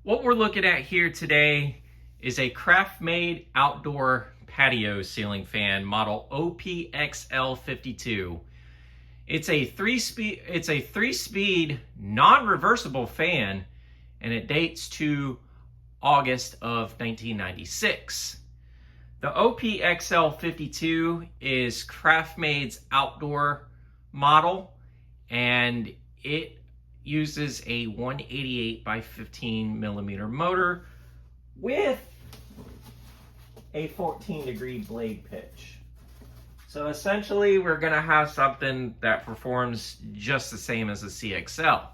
What we're looking at here today is a Craftmade outdoor patio ceiling fan model OPXL-52. It's a three-speed non-reversible fan, and it dates to August of 1996. The OPXL-52 is Craftmade's outdoor model, and it uses a 188 by 15 millimeter motor with a 14-degree blade pitch. So essentially, we're going to have something that performs just the same as the CXL.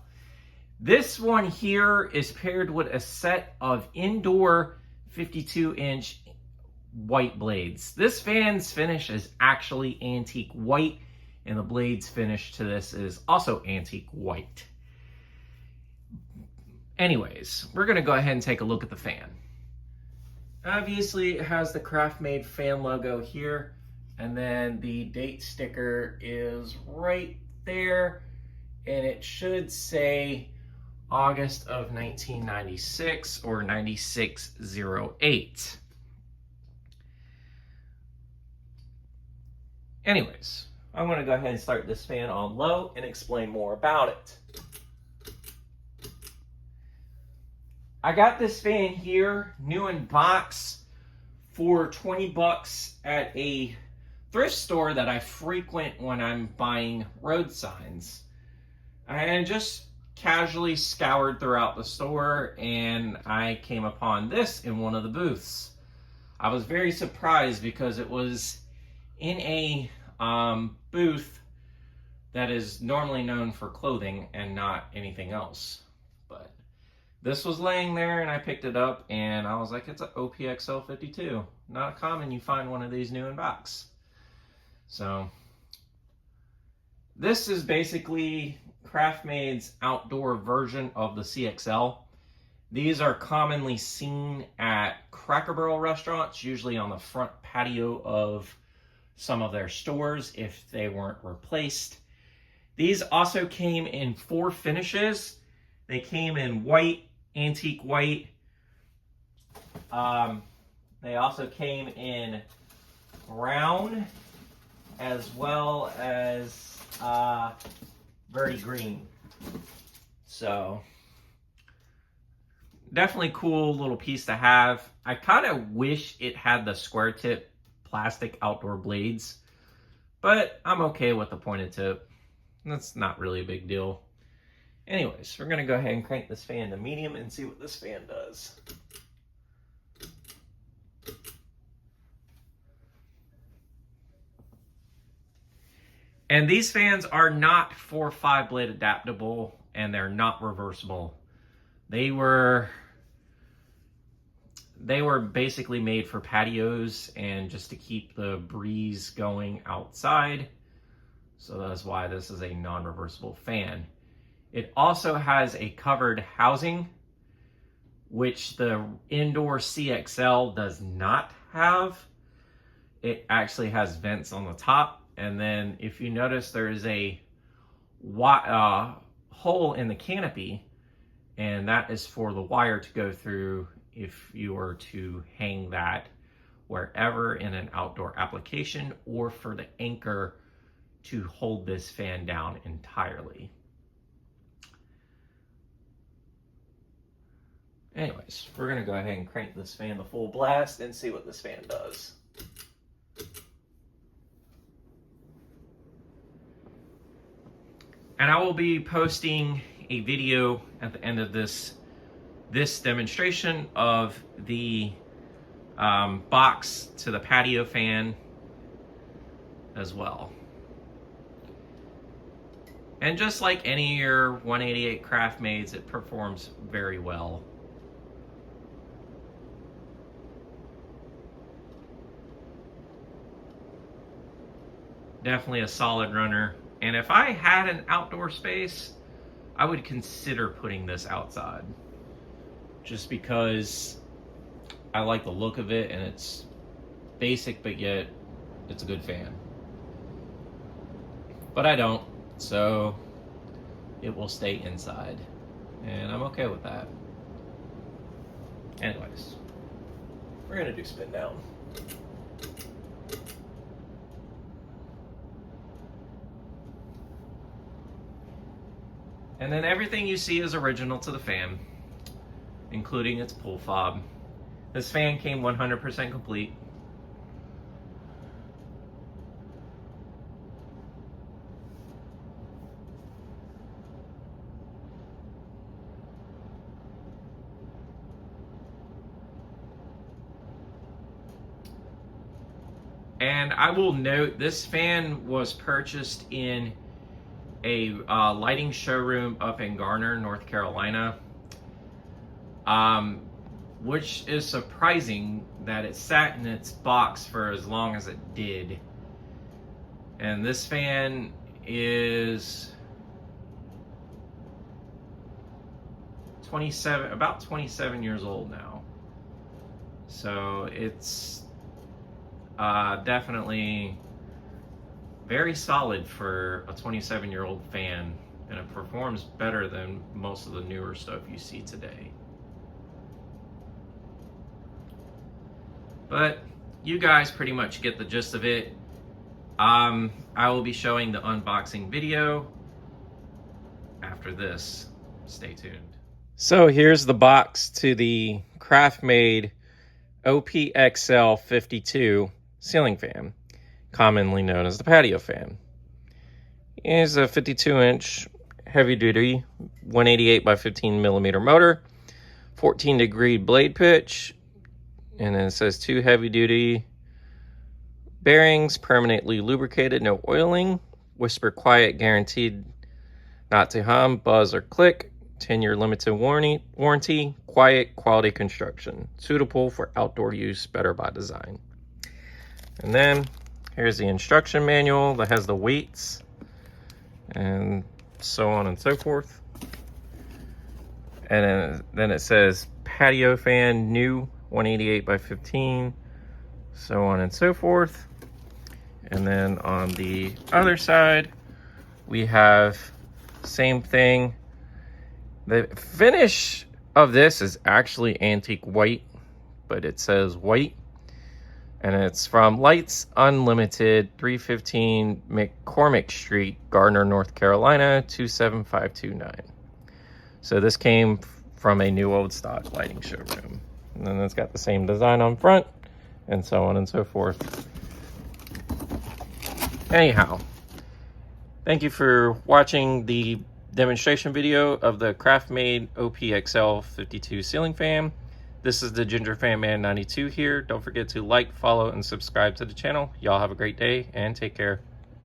This one here is paired with a set of indoor 52-inch white blades. This fan's finish is actually antique white, and the blades finish to this is also antique white. Anyways, we're going to go ahead and take a look at the fan. Obviously, it has the Craftmade fan logo here, and then the date sticker is right there, and it should say August of 1996 or 9608. Anyways, I'm going to go ahead and start this fan on low and explain more about it. I got this fan here, new in box, for 20 bucks at a thrift store that I frequent when I'm buying road signs. I just casually scoured throughout the store, and I came upon this in one of the booths. I was very surprised because it was in a booth that is normally known for clothing and not anything else. But this was laying there, and I picked it up, and I was like, it's an OPXL-52. Not common you find one of these new in box. So this is basically Craftmade's outdoor version of the CXL. These are commonly seen at Cracker Barrel restaurants, usually on the front patio of some of their stores if they weren't replaced. These also came in 4 finishes. They came in white, antique white. They also came in brown as well as very green. So definitely cool little piece to have. I kind of wish it had the square tip plastic outdoor blades, but I'm okay with the pointed tip. That's not really a big deal. Anyways, we're going to go ahead and crank this fan to medium and see what this fan does. And these fans are not 4-5 blade adaptable, and they're not reversible. They were basically made for patios and just to keep the breeze going outside. So that's why this is a non-reversible fan. It also has a covered housing, which the indoor CXL does not have. It actually has vents on the top. And then if you notice, there is a hole in the canopy, and that is for the wire to go through if you were to hang that wherever in an outdoor application, or for the anchor to hold this fan down entirely. Anyways, we're going to go ahead and crank this fan to full blast and see what this fan does. And I will be posting a video at the end of this demonstration of the box to the patio fan as well. And just like any of your 188 Craftmades, it performs very well. Definitely a solid runner. And if I had an outdoor space, I would consider putting this outside. Just because I like the look of it, and it's basic, but yet it's a good fan. But I don't, so it will stay inside. And I'm okay with that. Anyways, we're gonna do spin down. And then everything you see is original to the fan, including its pull fob. This fan came 100% complete. And I will note, this fan was purchased in a lighting showroom up in Garner, North Carolina, which is surprising that it sat in its box for as long as it did. And this fan is about 27 years old now. So it's definitely very solid for a 27-year-old fan, and it performs better than most of the newer stuff you see today. But you guys pretty much get the gist of it. I will be showing the unboxing video after this. Stay tuned. So here's the box to the Craftmade OPXL-52 ceiling fan, commonly known as the patio fan. It is a 52-inch heavy-duty 188 by 15 millimeter motor, 14-degree blade pitch, and then it says 2 heavy-duty bearings, permanently lubricated, no oiling, whisper quiet, guaranteed not to hum, buzz, or click, 10-year limited warranty, quiet, quality construction, suitable for outdoor use, better by design. And then here's the instruction manual that has the weights and so on and so forth. And then it says patio fan, new 188 by 15, so on and so forth. And then on the other side, we have same thing. The finish of this is actually antique white, but it says white. And it's from Lights Unlimited, 315 McCormick Street, Gardner, North Carolina, 27529. So this came from a new old stock lighting showroom. And then it's got the same design on front, and so on and so forth. Anyhow, thank you for watching the demonstration video of the Craftmade OPXL-52 ceiling fan. This is the Ginger Fan Man 92 here. Don't forget to like, follow, and subscribe to the channel. Y'all have a great day and take care.